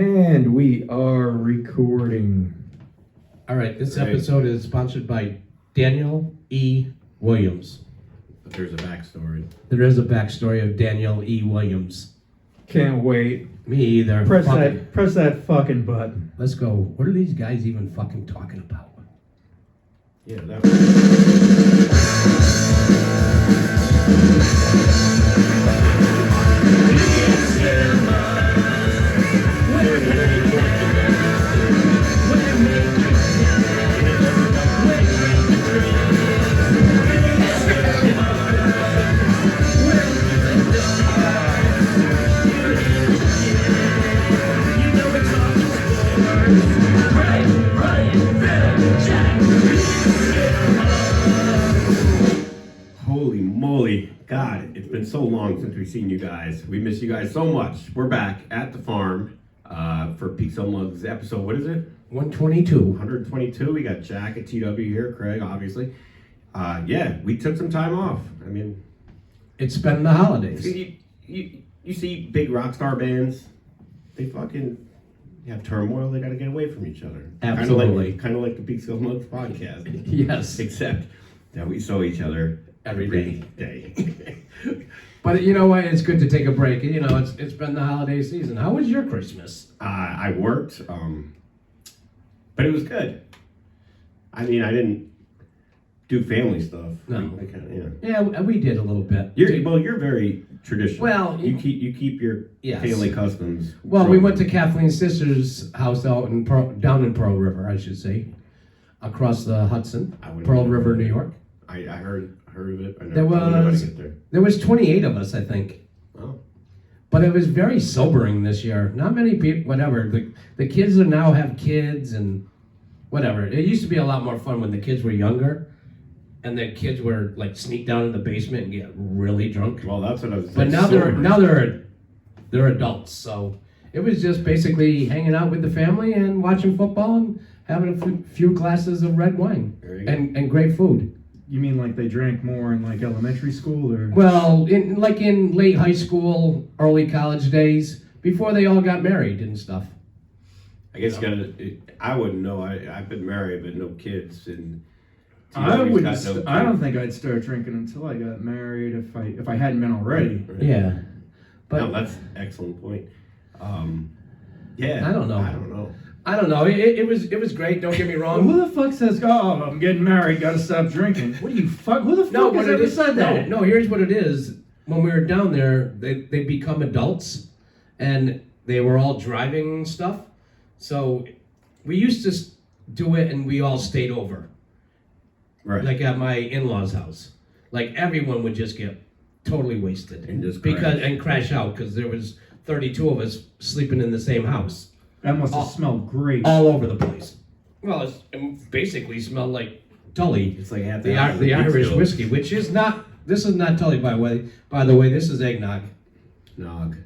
And we are recording. All right, this episode is sponsored by Daniel E. Williams. But there's a backstory. There is a backstory of Daniel E. Williams. Can't wait. Me either. Press that fucking button. Let's go. What are these guys even fucking talking about? Yeah, that Holy moly. God, it's been so long since we've seen you guys. We miss you guys so much. We're back at the farm for Peekskillmugs episode, what is it? 122. 122. We got Jack at TW here, Craig, obviously. Yeah, we took some time off. I mean, It's been the holidays. you see big rock star bands, they fucking have turmoil. They got to get away from each other. Absolutely. Kind of like the Peekskillmugs podcast. Yes. Except that we saw each other Every day. But you know what? It's good to take a break. You know, it's been the holiday season. How was your Christmas? I worked, but it was good. I mean, I didn't do family stuff. No. I kinda, Yeah, we did a little bit. You're very traditional. Well, you keep your yes. family customs. Well, we went to Kathleen's sister's house out in down in Pearl River, I should say, across the Hudson, Pearl River, New York. I heard of it. I There never told anybody was to get there. there was 28 of us, I think. Oh. But it was very sobering this year. Not many people, whatever. The kids are now have kids and whatever. It used to be a lot more fun when the kids were younger, and the kids were like sneak down in the basement and get really drunk. Well, that's what I was. But now they're adults, so it was just basically hanging out with the family and watching football and having a few glasses of red wine There you go. and great food. You mean like they drank more in like elementary school or? Well, in late high school, early college days, before they all got married and stuff. I guess I wouldn't know. I've been married but no kids, and I TW's got no I don't kids. think I'd start drinking until I got married if I hadn't been already. Right. Yeah, but No, that's an excellent point. Yeah. I don't know. I don't know. It was great. Don't get me wrong. Who the fuck says, "Oh, I'm getting married, gotta stop drinking"? What do you fuck? Who the fuck has ever said that? No, here's what it is. When we were down there, they become adults, and they were all driving stuff. So we used to do it, and we all stayed over. Right. Like at my in-laws' house. Like everyone would just get totally wasted And just crash out because there was 32 of us sleeping in the same house. That must have smelled great. All over the place. Well, it basically smelled like Tully. It's like half The Irish whiskey, which is not. This is not Tully, by the way. This is eggnog. Nog.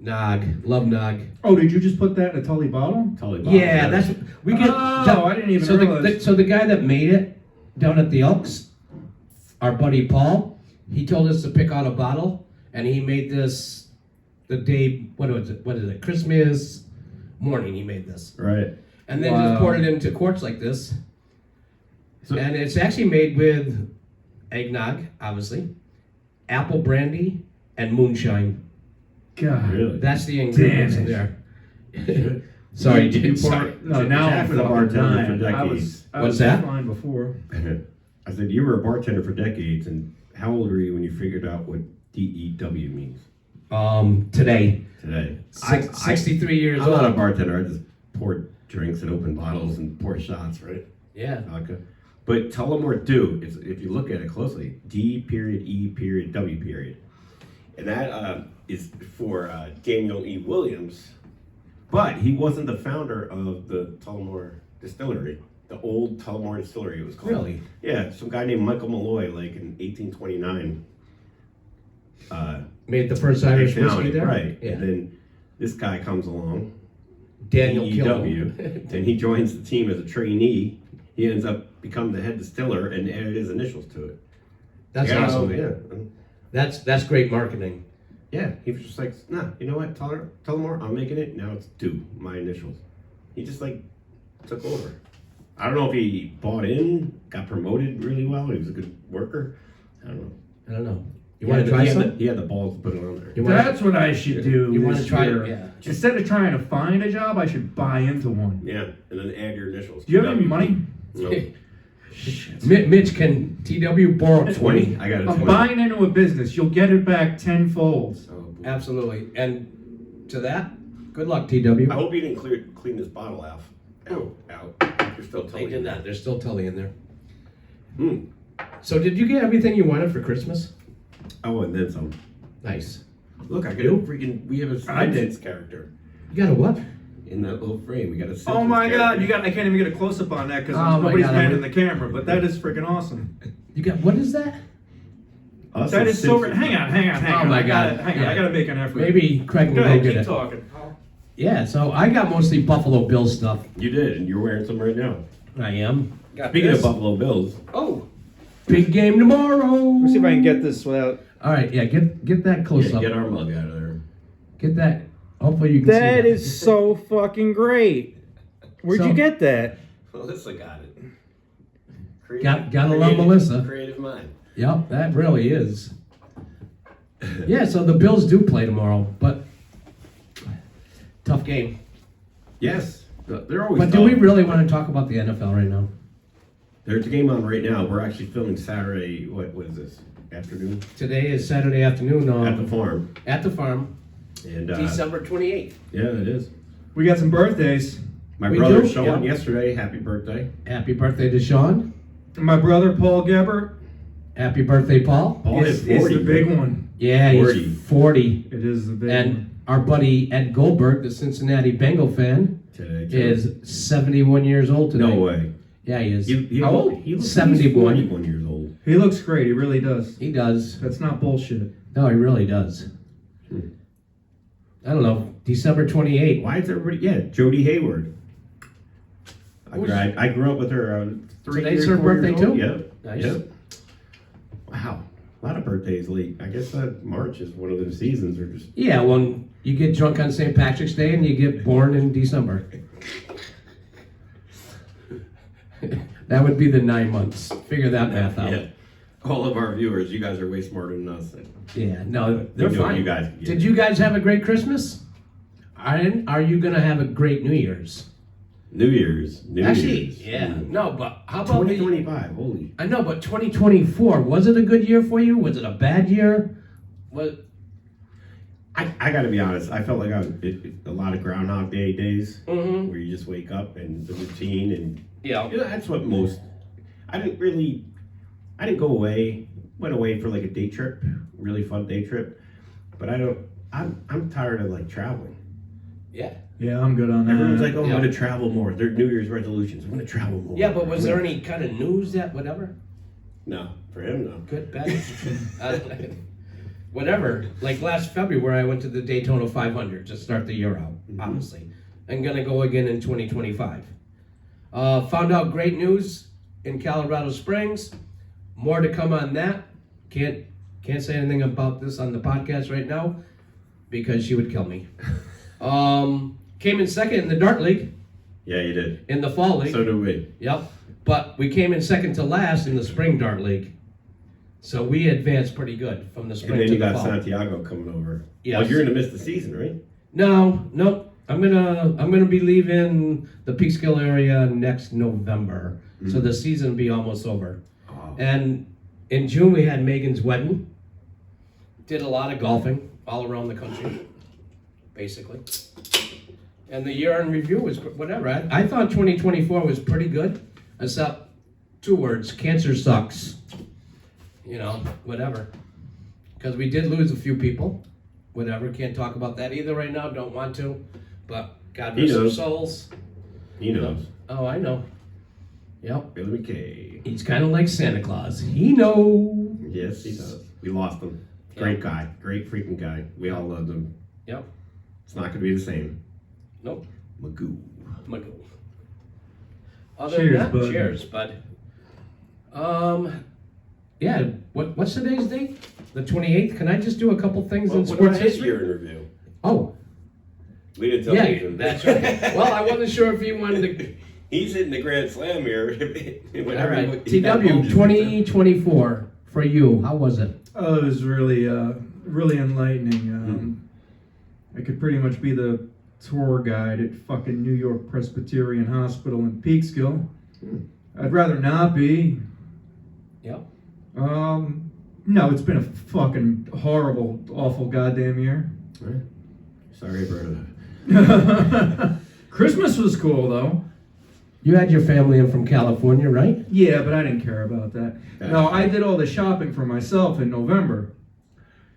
Nog, love nog. Oh, did you just put that in a Tully bottle? Tully bottle. Yeah, that's we get. Oh, I didn't even so realize. so the guy that made it down at the Elks, our buddy Paul, he told us to pick out a bottle, and he made this the day. What is it? Christmas morning. He made this. Right. And then just poured it into quarts like this. So- And it's actually made with eggnog, obviously, apple brandy, and moonshine. God. Really? That's the ingredients in Damn there. Sorry, You dude. pour- Sorry. No, now Jack I'm was a fucking bartender dying. for I decades. was What's that? fine before. I said you were a bartender for decades, and how old were you when you figured out what DEW means Today, today? 63 years I'm old. not a bartender. I just pour drinks and open bottles and pour shots, right? Yeah. Vodka. But tell them what do. If you look at it closely, D.E.W. And that is for Daniel E. Williams. But he wasn't the founder of the Tullamore Distillery, the old Tullamore Distillery it was called. Really? Yeah, some guy named Michael Malloy, like in 1829. Made the first Irish found whiskey it, there? right. Yeah. And then this guy comes along, Daniel DEW, Killen. and he joins the team as a trainee. He ends up becoming the head distiller and added his initials to it. That's Yeah, awesome. Yeah. That's great marketing. Yeah, he was just like, nah, you know what? Tell him more. I'm making it. Now it's 2, my initials. He just like took over. I don't know if he bought in, got promoted really well. He was a good worker. I don't know. You want to try some? He had the balls to put it on there. That's what I should do. You want to this try year. it? Yeah. Instead of trying to find a job, I should buy into one. Yeah, and then add your initials. Do you have any money? No. Mitch, can TW borrow 20? I got a 20. I'm buying into a business. You'll get it back tenfold. Oh, boy. Absolutely. And to that, good luck, TW. I hope you didn't clean this bottle out. Out. You're still They telling did not. There's still Tully in there. Hmm. So did you get everything you wanted for Christmas? Oh, and then some. Nice. Look, I got a freaking. We have a I did. Riddance character You got a what? in that little frame. We got a. Oh my Simpsons god, character. I can't even get a close up on that because Oh my nobody's God, manning the camera, but that is freaking awesome. You got, what is that? Us That and is so. Simpsons. Hang on. Oh my I gotta- God. Hang on, Yeah. I gotta make an effort. Maybe Craig will Go go ahead, get keep it. talking. Yeah, so I got mostly Buffalo Bills stuff. You did, and you're wearing some right now. I am. Speaking of Buffalo Bills, Oh, big game tomorrow. Let's see if I can get this without. All right, yeah, get that close yeah, up. get our mug out of there. Get that. Hopefully you can see that. That is so fucking great. Where'd So- you get that? Melissa got it. Gotta love Melissa. Creative mind. Yep, that really is. Yeah, so the Bills do play tomorrow, but tough game. Yes, they're always. But do we really want to talk about the NFL right now? There's a game on right now. We're actually filming Saturday. What is this? Afternoon Today is Saturday afternoon at the farm, at the farm, and December 28th. yeah, it is. We got some birthdays. My We brother do? Sean Yeah. yesterday. Happy birthday, Happy birthday to Sean. My brother Paul Gebert Happy birthday, Paul. Paul is hit 40, the big man. one. Yeah, 40. he's 40. It is the big one. And our buddy Ed Goldberg, the Cincinnati Bengal fan, Today, too. is 71 years old today. No way. Yeah, he is. He How old? He looks 71. 41 years old. He looks great. He really does. He does. That's not bullshit. No, he really does. I don't know. December 28th. Why is everybody? Yeah, Jody Hayward. Who's- I grew up with her. 3 Today's years, her 4 years birthday, old. too? Yep. Nice. Yep. Wow, a lot of birthdays late. I guess March is one of those seasons. Or just Yeah, well, you get drunk on St. Patrick's Day and you get born in December. That would be the 9 months. Figure that math out. yeah. All of our viewers, you guys are way smarter than us. Yeah, no, they're They know fine. you guys can get Did it. you guys have a great Christmas? Are you going to have a great New Year's? New Year's. Actually, Year's. yeah. Ooh. No, but how about 2025. Holy. I know, but 2024, was it a good year for you? Was it a bad year? What? I got to be honest. I felt like I was a lot of Groundhog Day days Mm-hmm. where you just wake up and the routine and Yeah. you know, that's what most. I didn't go away. Went away for like a day trip, really fun day trip. But I'm tired of like traveling. Yeah. Yeah, I'm good on that. Everyone's like, oh, Yeah. I'm going to travel more. Their New Year's resolutions. I'm going to travel more. Yeah, but was there any kind of news that whatever? No, for him, no. Good, bad? Whatever. Like last February, I went to the Daytona 500 to start the year out, honestly. I'm going to go again in 2025. Found out great news in Colorado Springs. More to come on that. Can't say anything about this on the podcast right now because she would kill me. Came in second in the Dart League, Yeah, you did. in the Fall League. So did we. Yep. But we came in second to last in the Spring Dart League. So we advanced pretty good from the And spring then to you the got fall. Santiago coming over. Yes. Well, you're going to miss the season, right? No, nope. I'm gonna be leaving the Peekskill area next November. So the season will be almost over. Oh. And in June we had Megan's wedding. Did a lot of golfing all around the country, basically. And the year in review was whatever. I thought 2024 was pretty good, except 2 words: cancer sucks. You know, whatever. Because we did lose a few people. Whatever. Can't talk about that either right now. Don't want to. But God He rest their knows. souls. He knows. Oh, I know. Yep. Billy McKay. He's kind of like Santa Claus. He knows. Yes, he does. We lost him. Great guy. Great freaking guy. We all loved him. Yep. It's not going to be the same. Nope. Magoo. Magoo. Other Cheers, than that, bud. cheers, bud. Yeah, what's today's date? The 28th? Can I just do a couple things in What sports about his history? year in review? Oh, We didn't tell yeah, Nathan. that's right. Well, I wasn't sure if you wanted to... He's hitting the Grand Slam here. All right, TW 2024 for you. How was it? Oh, it was really, really enlightening. I could pretty much be the tour guide at fucking New York Presbyterian Hospital in Peekskill. I'd rather not be. Yep. No, it's been a fucking horrible, awful goddamn year. Right. Sorry for that. Christmas was cool though. You had your family in from California, right? Yeah, but I didn't care about that. No, I did all the shopping for myself in November.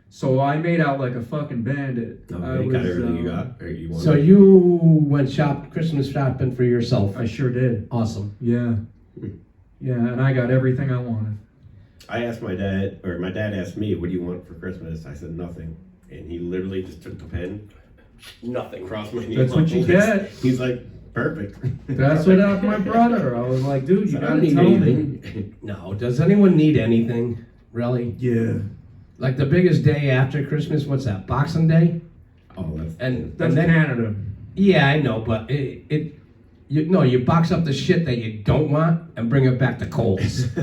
So I made out like a fucking bandit. No, I you got everything you got? Or you wanted? So you went Christmas shopping for yourself. I sure did. Awesome. Yeah. Yeah, and I got everything I wanted. I asked my dad, or my dad asked me, what do you want for Christmas? I said nothing. And he literally just took the pen, Nothing. crossed my name That's on what the you list. get. He's like, perfect. That's what happened to my brother. I was like, dude, you I gotta don't need tell me. anything. No, does anyone need anything, really? Yeah. Like the biggest day after Christmas, what's that, Boxing Day? Oh, that's... That's then, Canada. Yeah, I know, but you box up the shit that you don't want and bring it back to Kohl's.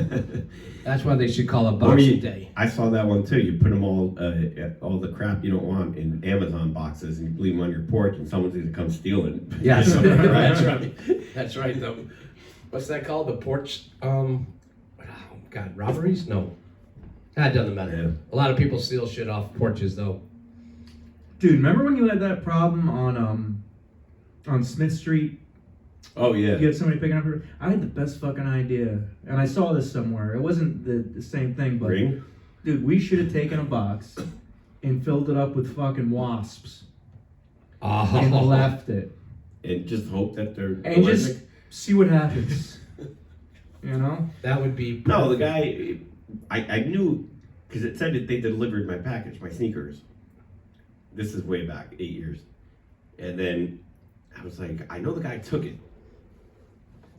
That's why they should call it Boxing Day. I saw that one too. You put them all the crap you don't want in Amazon boxes and you leave them on your porch and someone's gonna come steal it. Yes, that's right. That's right. What's that called? The porch, oh God, robberies? No. That doesn't matter. Yeah. A lot of people steal shit off porches though. Dude, remember when you had that problem on Smith Street? Oh yeah. You had somebody picking up her. I had the best fucking idea, and I saw this somewhere. It wasn't the same thing, but Ring? dude, we should have taken a box and filled it up with fucking wasps and left it, And just hope that they're and allergic? just see what happens. You know? That would be No, the perfect. guy, I knew, because it said that they delivered my package, my sneakers. This is way back, 8 years. And then I was like, I know the guy took it.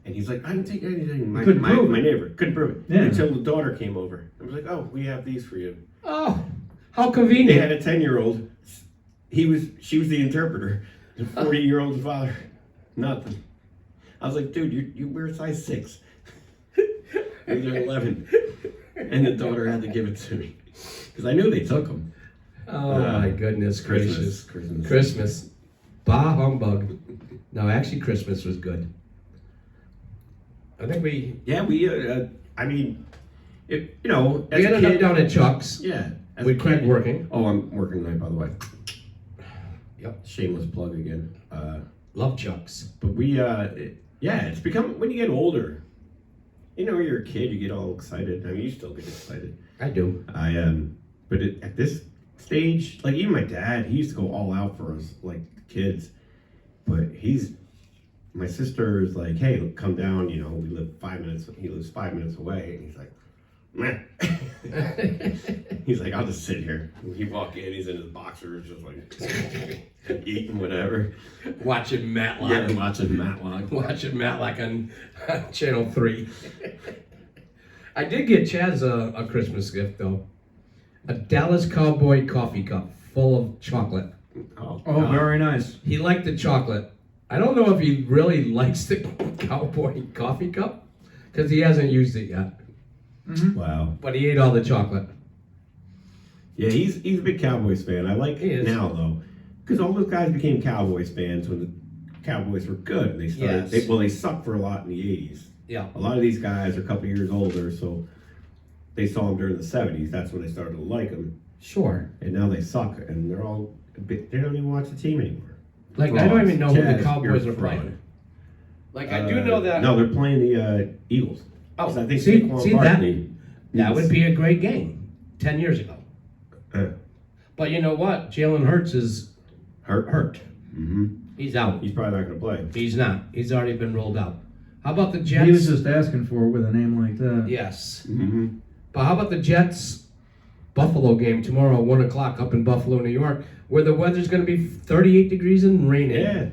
And he's like, I didn't take anything. My Couldn't prove my it. neighbor couldn't prove it. Yeah. Until the daughter came over. I was like, oh, we have these for you. Oh, how They convenient. had a 10-year-old. She was the interpreter. The 40-year-old father. Nothing. I was like, dude, you wear size 6. And they're 11. And the daughter had to give it to me. Because I knew they took them. Oh my goodness gracious. Christmas. Bah humbug. No, actually Christmas was good. I think we I mean, it, you know, as we a ended up kid, down at Chuck's yeah. As with a Craig kid- working. Oh, I'm working tonight, by the way. Yep. Shameless plug again. Love Chuck's. But it's become, when you get older, you know, you're a kid, you get all excited. I mean, you still get excited. I do. But at this stage, like even my dad, he used to go all out for us, like kids. But my sister is like, hey, come down, you know, we live 5 minutes, he lives 5 minutes away. And he's like, meh. He's like, I'll just sit here. And he walk in, he's in his boxers, just like eating whatever. Watching Matlock. Yeah, watching Matlock. Watching Matlock on Channel 3. I did get Chaz a Christmas gift though. A Dallas Cowboy coffee cup full of chocolate. Oh, Very nice. He liked the chocolate. I don't know if he really likes the Cowboy coffee cup because he hasn't used it yet. Mm-hmm. Wow. But he ate all the chocolate. Yeah, he's a big Cowboys fan. I like He is. now though, because all those guys became Cowboys fans when the Cowboys were good. And they started. Yes. They sucked for a lot in the '80s. Yeah. A lot of these guys are a couple years older, so they saw them during the '70s. That's when they started to like them, Sure. and now they suck, and they're all. They don't even watch the team anymore. Like I don't even know who Chaz, the Cowboys you're are playing. fraud. Like I do know that. No, they're playing the Eagles. Oh, 'Cause I think see Saquon that? Barkley That needs- would be a great game 10 years ago. But you know what? Jalen Hurts is hurt. Mm-hmm. He's out. He's probably not going to play. He's not. He's already been rolled out. How about the Jets? He was just asking for it with a name like that. Yes. Mm-hmm. But how about the Jets Buffalo game tomorrow at 1 o'clock up in Buffalo, New York, where the weather's going to be 38 degrees and raining. Yeah.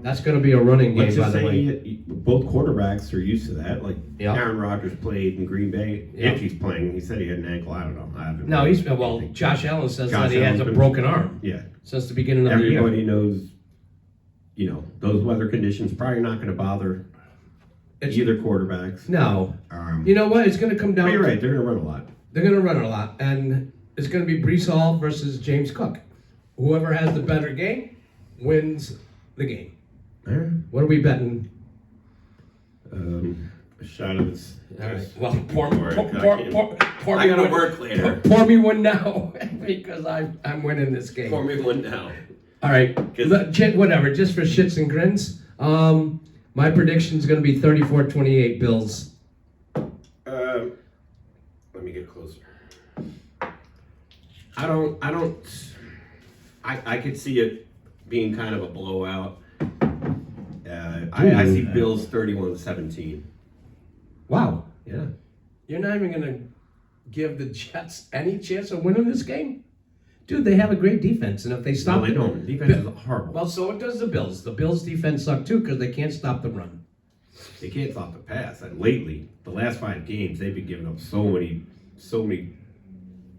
That's going to be a running game, Let's by just the way. say both quarterbacks are used to that. Like Yeah. Aaron Rodgers played in Green Bay. Yeah. If he's playing, he said he had an ankle. I don't know. I haven't. No, read he's well. anything. Josh Allen says Josh that he has Allen's a been- broken arm Yeah. since the beginning of the year. Everybody knows. Those weather conditions probably not going to bother either quarterbacks. No, you know what? It's going to come down. But you're to, right. They're going to run a lot. They're going to run a lot, and it's going to be Brees Hall versus James Cook. Whoever has the better game wins the game. All right. What are we betting? A shot of this. All right. Well, pour I me gotta one. work later. Pour me one now because I'm winning this game. Pour me one now. All right, whatever. Just for shits and grins, my prediction is going to be 34-28 Bills. Let me get closer. I could see it being kind of a blowout. I see Bills 31-17. Wow. Yeah. You're not even going to give the Jets any chance of winning this game? Dude, they have a great defense, and if they stop... No, they don't. Defense is horrible. Well, so it does the Bills. The Bills' defense suck, too, because they can't stop the run. They can't stop the pass. And lately, the last 5 games, they've been giving up so many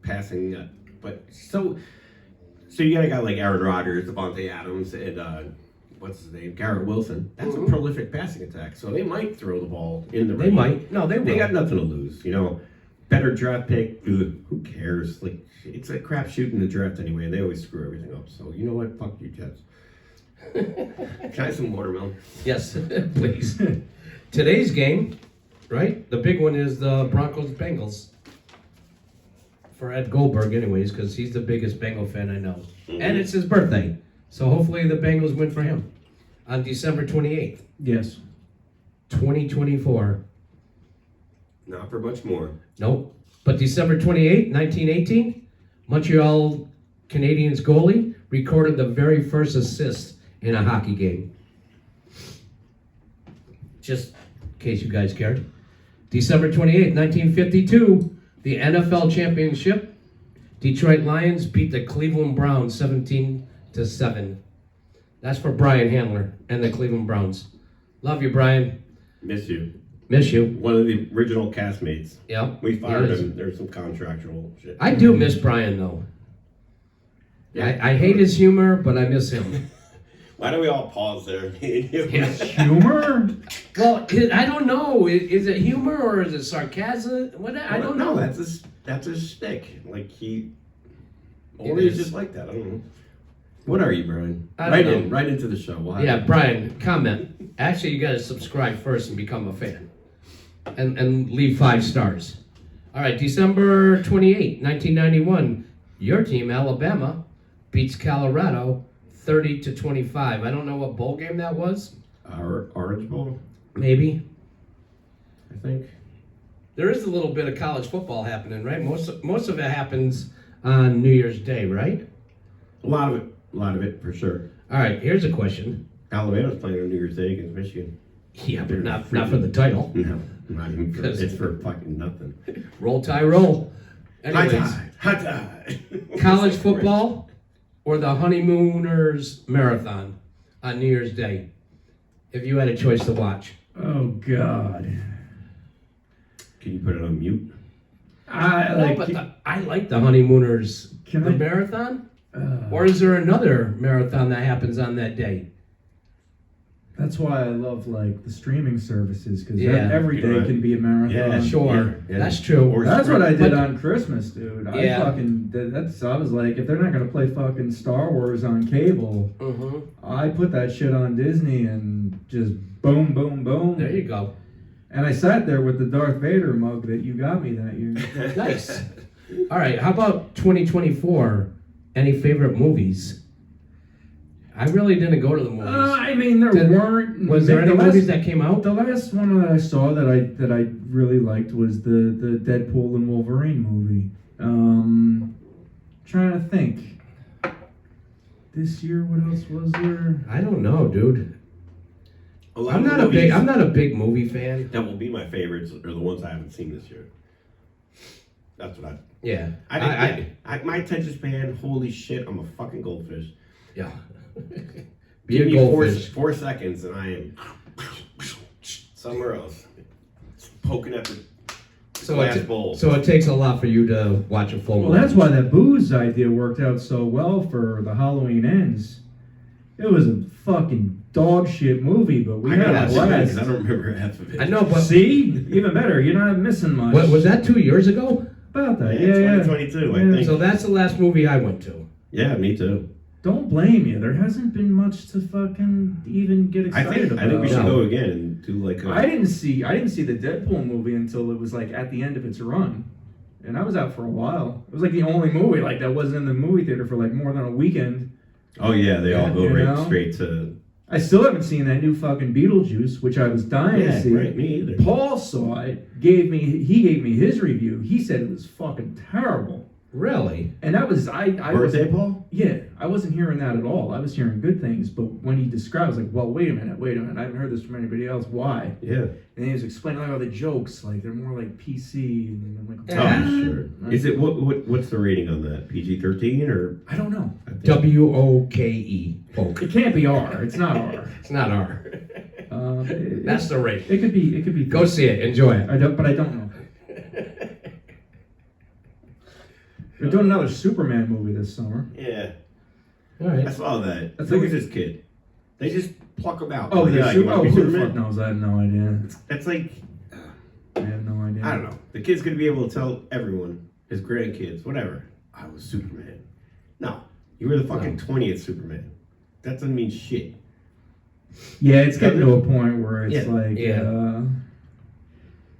passing. So you got a guy like Aaron Rodgers, Devontae Adams, and what's his name, Garrett Wilson. That's a prolific passing attack. So they might throw the ball in the. They might. No, they will. They got nothing to lose. Better draft pick. Who cares? Like it's a crapshoot in the draft anyway. They always screw everything up. So you know what? Fuck you, Jets. Can I have some watermelon? Yes, please. Today's game, right? The big one is the Broncos-Bengals. For Ed Goldberg, anyways, because he's the biggest Bengal fan I know. Mm-hmm. And it's his birthday. So hopefully the Bengals win for him. On December 28th. Yes. 2024. Not for much more. Nope. But December 28th, 1918, Montreal Canadiens goalie recorded the very first assist in a hockey game. Just in case you guys cared. December 28th, 1952, the NFL championship. Detroit Lions beat the Cleveland Browns 17-7. That's for Brian Handler and the Cleveland Browns. Love you, Brian. Miss you. Miss you. One of the original castmates. Yep. We fired him. There's some contractual shit. I do miss Brian, though. Yeah. I hate his humor, but I miss him. Why do we all pause there? Humor? Well, I don't know. Is it humor or is it sarcasm? What? I don't know. That's his shtick. Like or It he's is. just like that. I don't know. What are you, Brian? I don't know. Right into the show. Why? Yeah, Brian, comment. Actually, you got to subscribe first and become a fan. And leave 5 stars. All right, December 28, 1991. Your team, Alabama, beats Colorado 30-25. I don't know what bowl game that was. Orange Bowl, Maybe. I think. There is a little bit of college football happening, right? Most of it happens on New Year's Day, right? A lot of it for sure. All right, here's a question. Alabama's playing on New Year's Day against Michigan. Yeah, but not for the title. No, not even for. 'Cause- It's for fucking nothing. Roll Tide, roll. Anyways, Hot tie. college football or the Honeymooners Marathon on New Year's Day, if you had a choice to watch. Oh, God. Can you put it on mute? I like the Honeymooners Can the I- marathon. Or is there another marathon that happens on that day? That's why I love like the streaming services because Yeah. every day can be a marathon. Yeah, Sure, Yeah. that's true. Or That's what I did But- on Christmas, dude. Yeah. I was like, if they're not gonna play fucking Star Wars on cable, Mm-hmm. I put that shit on Disney and just boom, boom, boom. There you go. And I sat there with the Darth Vader mug that you got me that year. Nice. All right, how about 2024? Any favorite movies? I really didn't go to the movies. I mean, there weren't. Was there any the movies last, that came out? The last one that I saw that I really liked was the Deadpool and Wolverine movie. Trying to think. This year, what else was there? I don't know, dude. lot I'm of not movies a big movie fan. That will be my favorites are the ones I haven't seen this year. That's what Yeah. my attention span, holy shit, I'm a fucking goldfish. Yeah. Be Give a me goldfish. 4 seconds and I am somewhere else. Poking at the glass bowl. So it takes a lot for you to watch a full Well, that's why that booze idea worked out so well for the Halloween Ends. It was a fucking dog shit movie, but we I had gotta a watch it blast. because I don't remember half of it. I know, but See? Even better. You're not missing much. what, was that 2 years ago? About that? Yeah, Yeah, 2022, I Yeah. think. So that's the last movie I went to. Yeah, me too. Don't blame you. There hasn't been much to fucking even get excited about. I think we should No. go again and do like a. I didn't see the Deadpool movie until it was like at the end of its run, and I was out for a while. It was like the only movie like that wasn't in the movie theater for like more than a weekend. Oh yeah, they all go You right know? straight to. I still haven't seen that new fucking Beetlejuice, which I was dying to Yeah, see. right. Me either. Paul saw it. He gave me his review. He said it was fucking terrible. Really? And that was I Birthday, wasn't, Paul? yeah, I wasn't hearing that at all. I was hearing good things, but when he described, I was like, well, wait a minute, I haven't heard this from anybody else. Why? Yeah. And he was explaining like all the jokes, like they're more like PC, and I'm like, Yeah. Oh, sure. Is it what's the rating on that? PG-13 or? I don't know. I think- WOKE. Poke. It can't be R. It's not R. It's not R. That's the rate. It could be. It could be. Go see it. Enjoy it. I don't know. They're doing another Superman movie this summer. Yeah. All I right. saw that. That's Who like was a- this kid? They just pluck him out. Oh, Like, the yeah, you wanna be who the Superman? fuck knows? I have no idea. That's like, I have no idea. I don't know. The kid's gonna be able to tell everyone, his grandkids, whatever, I was Superman. No, you were the fucking 20th Superman. That doesn't mean shit. Yeah, it's getting to a point where it's Yeah, like, yeah.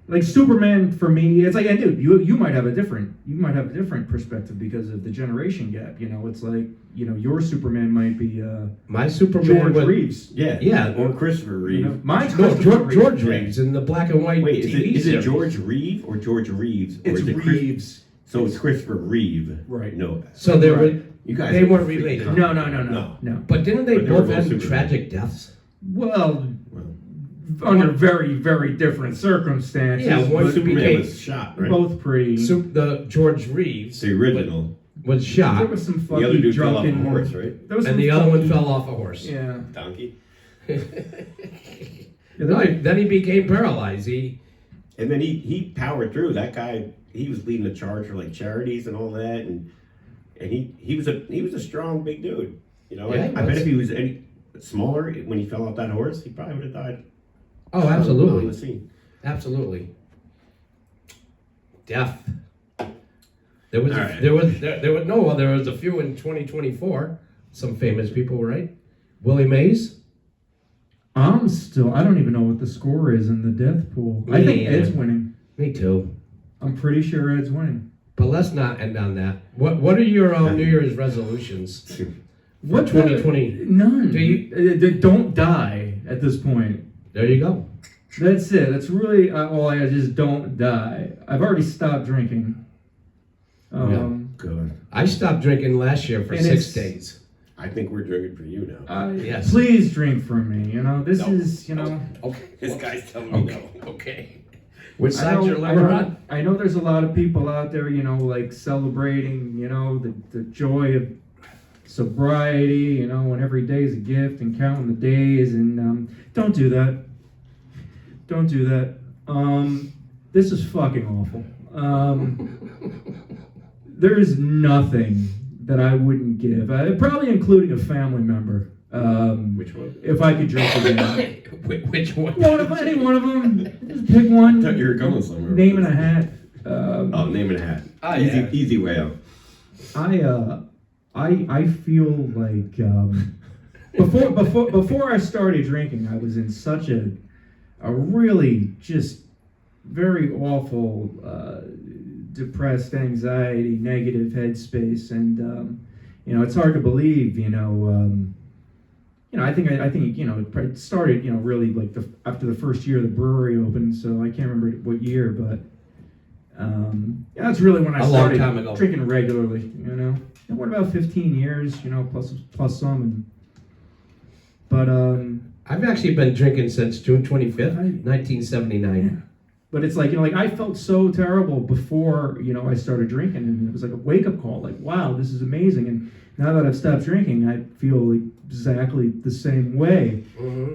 like Superman for me. It's like, and dude, you might have a different perspective because of the generation gap. You know, it's like, you know, your Superman might be My Superman George was, Reeves. Yeah. Yeah. Or Christopher Reeve. You know, mine's No, Christopher George Reeve. Reeves in the black and white Wait, TV is it series. George Reeve or George Reeves? Or It's is it Reeves. So it's Christopher Reeve. Right. No. So they Right. were. You guys They are weren't freaking related. complicated. No. But didn't they But they were both both end Superman. tragic deaths? Well, Well, under very, very different circumstances. Yeah, one but Superman became- was shot, right? both pretty. The George Reeves The original. was There shot, was some The other fucking dude fell off a drunken horse, right? There was and some the other one fucking- fell off a horse. Yeah. Donkey. Yeah, No, then he became paralyzed. And then he powered through. That guy, he was leading the charge for like charities and all that, and he was a strong big dude. You know, Yeah, I he bet was. if he was any smaller when he fell off that horse, he probably would have died. Oh, On the absolutely, scene. absolutely. Death. There was, All a, right. there was a few in 2024. Some famous people, right? Willie Mays. I don't even know what the score is in the death pool. I Me think neither. Ed's winning. Me too. I'm pretty sure Ed's winning. But let's not end on that. What are your New Year's resolutions? What 2020? None. Do you- Don't die at this point. There you go. That's it. That's really all I just don't die. I've already stopped drinking. Good. I stopped drinking last year for And 6 it's- days. I think we're drinking for you now. Yes. Please drink for me. You know, this No. is, you know. Okay. This guy's telling me Okay. no. Okay. Which I side's your liver on? I know there's a lot of people out there, you know, like celebrating, you know, the joy of sobriety, you know, and every day is a gift and counting the days. And don't do that. Don't do that. This is fucking awful. There is nothing that I wouldn't give, probably including a family member. Which one? If I could drink again. Which one? Any one of them. Just pick one. I thought you were going somewhere. Name and a hat. Oh, name and a hat. Oh, easy, yeah. easy way out. I feel like before I started drinking, I was in such a really just very awful depressed, anxiety, negative headspace, and you know, it's hard to believe. I think it started, you know, really like after the first year the brewery opened, so I can't remember what year, but yeah, that's really when I A long started time ago. drinking regularly, you know. And what about 15 years, you know, plus some, but I've actually been drinking since June 25th, 1979. But it's like, like I felt so terrible before, I started drinking, and it was like a wake-up call, like, wow, this is amazing. And now that I've stopped drinking, I feel exactly the same way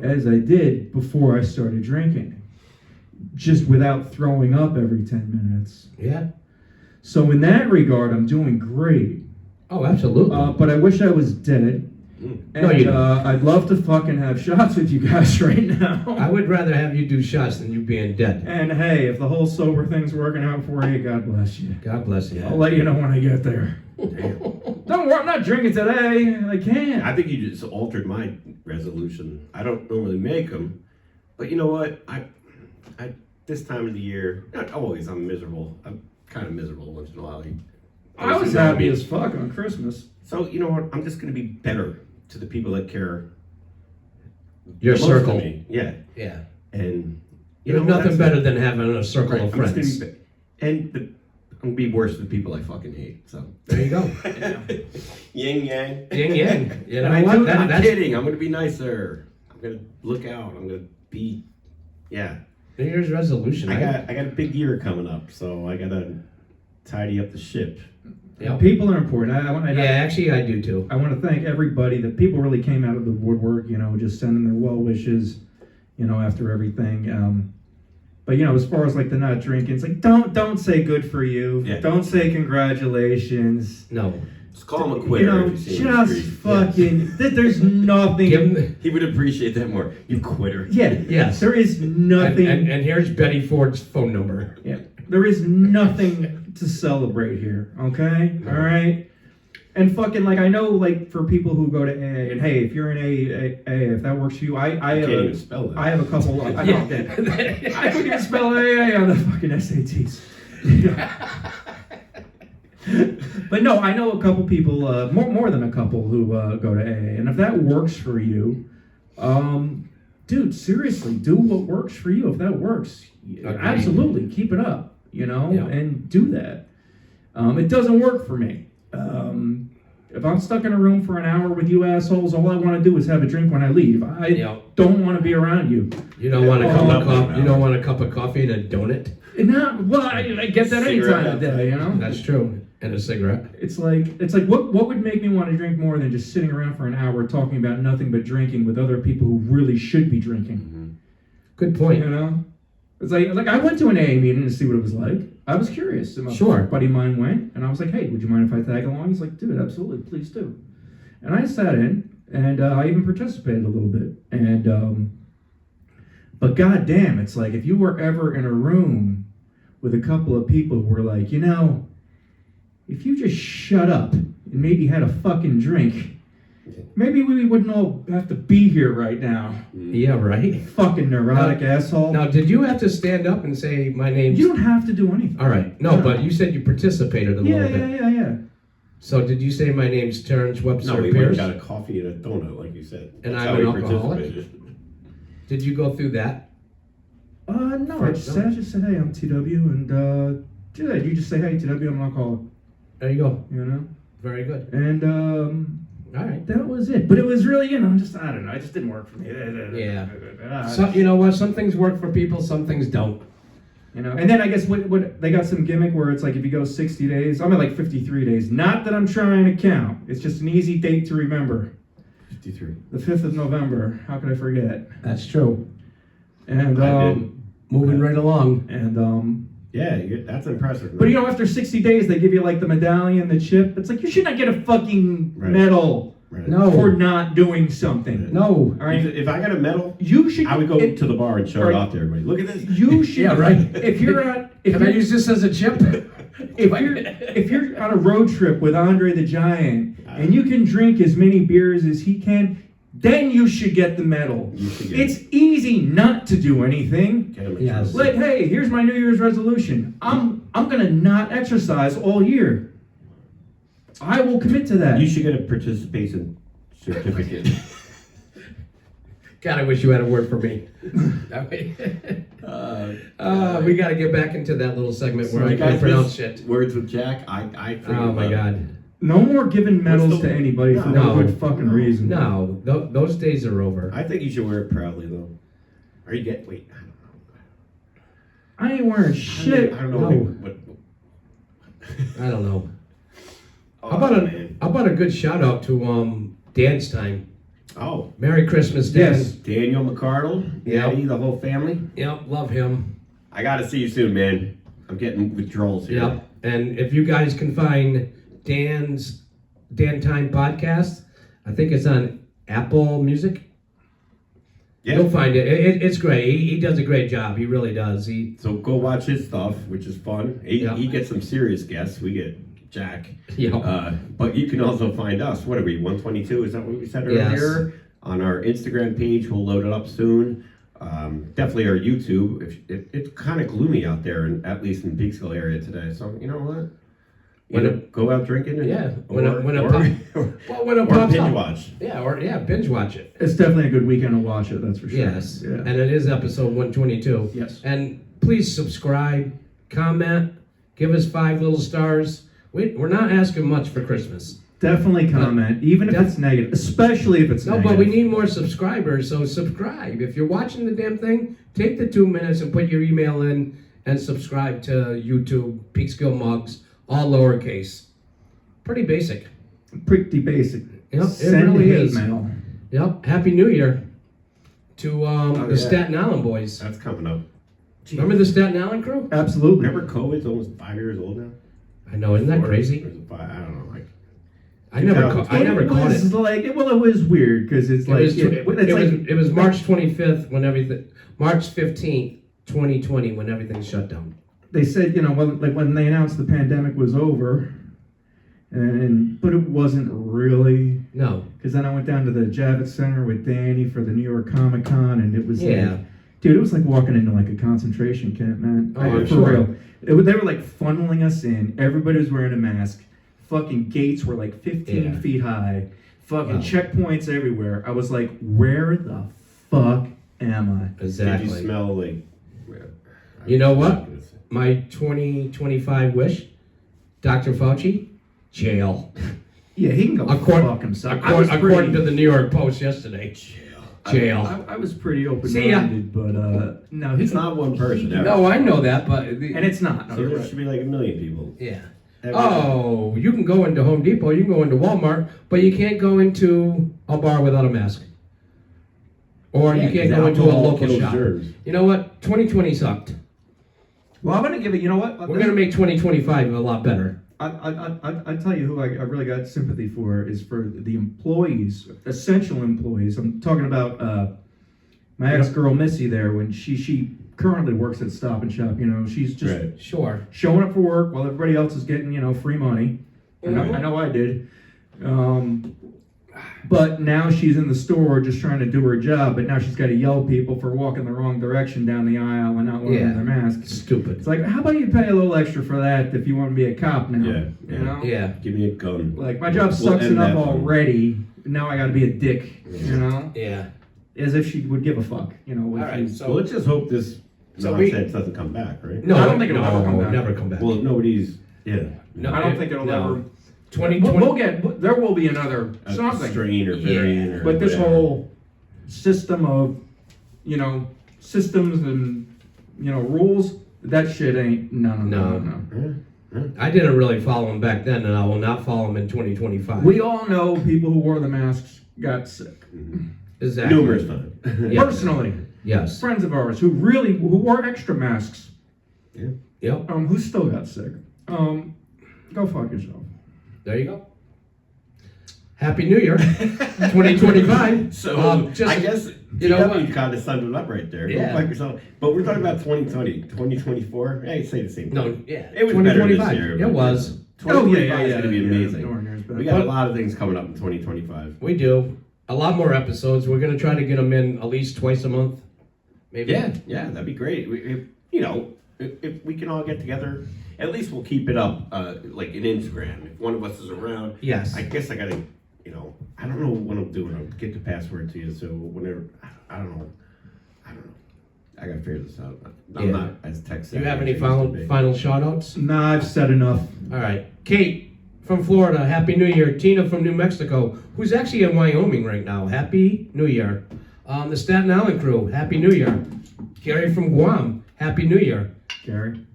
as I did before I started drinking, just without throwing up every 10 minutes. Yeah. So in that regard, I'm doing great. Oh, absolutely. But I wish I was dead. And, No, you don't. I'd love to fucking have shots with you guys right now. I would rather have you do shots than you being dead. And hey, if the whole sober thing's working out for you, God bless you. God bless you. I'll let you know when I get there. Don't worry, I'm not drinking today. I can't. I think you just altered my resolution. I don't normally make them, but you know what? I this time of the year, not always. I'm miserable. I'm kind of miserable once in a while. I was happy as fuck on Christmas. So you know what? I'm just gonna be better to the people that care. Your the most circle. of me. Yeah. Yeah. And There's nothing better than having a circle of I'm just friends. gonna be, I'm gonna be worse to the people I fucking hate. So There you go. Yin yang. Yin yang. You know And what? I'm That's kidding. I'm gonna be nicer. I'm gonna look out. I'm gonna be. Yeah. New Year's resolution. I got a big year coming up, so I gotta tidy up the ship. Yep. People are important. Yeah, actually, I do too. I want to thank everybody that people really came out of the woodwork, just sending their well wishes, after everything. But as far as like the not drinking, it's like don't say good for you. Yeah. Don't say congratulations. No. Just call him a quitter. if you see him in the Just street. fucking. There's nothing. Give him, He would appreciate that more. You quitter. Yeah. Yes. There is nothing. and here's Betty Ford's phone number. Yeah. There is nothing to celebrate here, okay? All right? And fucking, like, I know, like, for people who go to AA, and hey, if you're in AA, if that works for you, I Can't have even spell that. I have a couple, I couldn't even spell AA on the fucking SATs. But no, I know a couple people, more than a couple who go to AA, and if that works for you, dude, seriously, do what works for you. If that works, absolutely, keep it up, and do that. It doesn't work for me. If I'm stuck in a room for an hour with you assholes, all I want to do is have a drink when I leave. I don't want to be around you. You don't want a cup of coffee. You don't want a cup of coffee and a donut. I get that any time of day, That's true. And a cigarette. It's like what would make me want to drink more than just sitting around for an hour talking about nothing but drinking with other people who really should be drinking. Mm-hmm. Good point. It's like I went to an AA meeting to see what it was like. I was curious. And Sure. A buddy of mine went, and I was like, hey, would you mind if I tag along? He's like, dude, absolutely, please do. And I sat in, and I even participated a little bit. And but goddamn, it's like if you were ever in a room with a couple of people who were like, if you just shut up and maybe had a fucking drink, maybe we wouldn't all have to be here right now. Yeah, right. Fucking neurotic asshole. Now, did you have to stand up and say my name's... You don't have to do anything. All right. No, but you said you participated a little bit. Yeah. So did you say my name's Terrence Webster No, we Pierce? got a coffee and a donut, like you said. And That's I'm how an he alcoholic? participated. Did you go through that? No, I just said, hey, I'm TW, and you just say, hey, TW, I'm an alcoholic. There you go. Very good. And All right. that was it. But it was really, I don't know, it just didn't work for me. Yeah. So, you know what? Some things work for people, some things don't. And then I guess what they got some gimmick where it's like if you go 60 days, I'm at like 53 days. Not that I'm trying to count. It's just an easy date to remember. 53. The 5th of November. How could I forget? That's true. And I did. Moving right along. And Yeah, that's impressive. but after 60 days they give you like the medallion, the chip. It's like you should not get a fucking medal Right. No. for not doing something. No. All right. If I got a medal, You should. I would go to the bar and show right. it off to everybody. Look at this. You should. Yeah, right. If you're at, Can I use this as a chip? if you're on a road trip with Andre the Giant and you can drink as many beers as he can, then you should get the medal. You should get It's easy not to do anything. Get him a Yes. trophy. Like, hey, here's my New Year's resolution. I'm gonna not exercise all year. I will commit to that. You should get a participation certificate. God, I wish you had a word for me. We got to get back into that little segment where I can't pronounce shit. Words with Jack. I Oh my God. No more giving medals What's the- to anybody for No. no good fucking reason. No, those days are over. think you should wear it proudly though. Are you wait? I don't know. I ain't wearing shit. I don't know. No. What, I don't know. oh, How about a good shout out to Dance Time? Oh, Merry Christmas, Dan. Yes. Daniel McCardle, Yep. Eddie, the whole family. Yep, love him. I got to see you soon, man. I'm getting withdrawals here. Yep. And if you guys can find Dan Time podcast, I think it's on Apple Music. Yeah. You'll find it. It's great. He does a great job. He really does. So go watch his stuff, which is fun. He, Yeah. he gets some serious guests. We get Jack. Yeah. But you can also find us. What are we, 122? Is that what we said Yes. earlier? On our Instagram page. We'll load it up soon. Definitely our YouTube. It's kind of gloomy out there, at least in the Peekskill area today. So you know what? Go out drinking. And, Yeah. Or When it or pops binge up. watch. Yeah, binge watch it. It's definitely a good weekend to watch it, that's for sure. Yes. Yeah. And it is episode 122. Yes. And please subscribe, comment, give us 5 little stars. We're not asking much for Christmas. Definitely comment, even if it's negative, especially if it's No, negative. but we need more subscribers, so subscribe. If you're watching the damn thing, take the 2 minutes and put your email in and subscribe to YouTube, Peekskillmugs, all lowercase. Pretty basic. Pretty basic. Yep, it Send really hate is. mail. Yep, Happy New Year to the yeah. Staten Island boys. That's coming up. Remember the Staten Island crew? Absolutely. Remember COVID's almost 5 years old now? I know, isn't that Or crazy? is it 5? I don't know. Like, I never caught it. Like, well, it was weird because it's like It was March 25th March 15th, 2020 when everything shut down. they said, when they announced the pandemic was over, but it wasn't really. No. Because then I went down to the Javits Center with Danny for the New York Comic Con, and it was Yeah. dude, it was like walking into like a concentration camp, man. Oh, I'm for sure. real. They were like funneling us in. Everybody was wearing a mask. Fucking gates were like 15 feet high. Fucking Wow. checkpoints everywhere. I was like, where the fuck am I? Exactly. did you smell like... You know what? My 2025 wish, Dr. Fauci, jail. Yeah, he can go fuck himself. According to the New York Post yesterday. Jail. I was pretty See ya. open-minded, but no, It's not one person. ever. No, I know that, but... and it's not. So there should be like 1 million people. Yeah. Every- Oh, you can go into Home Depot, you can go into Walmart, but you can't go into a bar without a mask. Or Yeah, you can't 'cause go into a alcohol local kills shop. germs. You know what? 2020 sucked. Well, I'm gonna give it. You know what? We're going to make 2025 a lot better. I tell you who I really got sympathy for is for the employees, essential employees. I'm talking about my ex-girl Missy there when she currently works at Stop and Shop. She's just Right. Sure. showing up for work while everybody else is getting free money. I know I did. But now she's in the store just trying to do her job, but now she's got to yell at people for walking the wrong direction down the aisle and not wearing their mask. Stupid. It's like, how about you pay a little extra for that if you want to be a cop now? Yeah, You know? Yeah. Give me a gun. Like, my job We'll sucks end enough that one. already. Now I got to be a dick, you know? Yeah. As if she would give a fuck, if All right, you- so... Well, let's just hope this So we- nonsense doesn't come back, right? No, I don't think it'll ever come back. Never come back. Well, if nobody's... Yeah. No, I don't think it'll ever. 2020. There will be another A something. strain or variant or But this whatever. whole system of, systems and, rules, that shit ain't, no. Yeah. I didn't really follow him back then, and I will not follow him in 2025. We all know people who wore the masks got sick. exactly. Numerous times. Yeah. Personally, Yes. friends of ours who wore extra masks, Yep. who still got sick. Go fuck yourself. There you go. Happy New Year, 2025. So, Just, I guess, you know what? you kind of summed it up right there. Yeah. Go fuck yourself. But we're talking about 2020, 2024. Hey, say the same thing. No, yeah. It was better this 2025. year. It but, was. 2025 is going to be amazing. No one hears about We it. got a lot of things coming up in 2025. We do. A lot more episodes. We're going to try to get them in at least twice a month. Maybe. Yeah, that'd be great. If we can all get together, at least we'll keep it up, like in Instagram. If one of us is around, Yes. I guess I gotta, I don't know what I'm doing. I'll get the password to you, so whenever, I don't know. I gotta figure this out. I'm Yeah. not as tech Do savvy. you have any as I used to be. final shout outs? Nah, I've said enough. All right. Kate from Florida, Happy New Year. Tina from New Mexico, who's actually in Wyoming right now. Happy New Year. The Staten Island crew, Happy New Year. Gary from Guam, Happy New Year. Gary.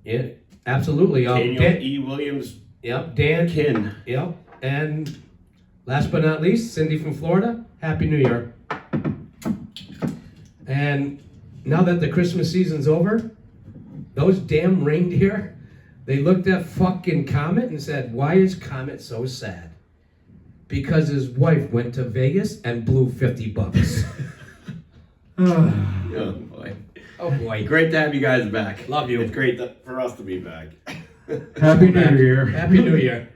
Yeah, absolutely. Daniel E. Williams. Yep, Dan. Kin. Yep, and last but not least, Cindy from Florida. Happy New Year. And now that the Christmas season's over, those damn reindeer, they looked at fucking Comet and said, "Why is Comet so sad?" Because his wife went to Vegas and blew $50. Oh boy. Oh boy. Great to have you guys back. Love you. It's great for us to be back. Happy New Year. Happy New Year.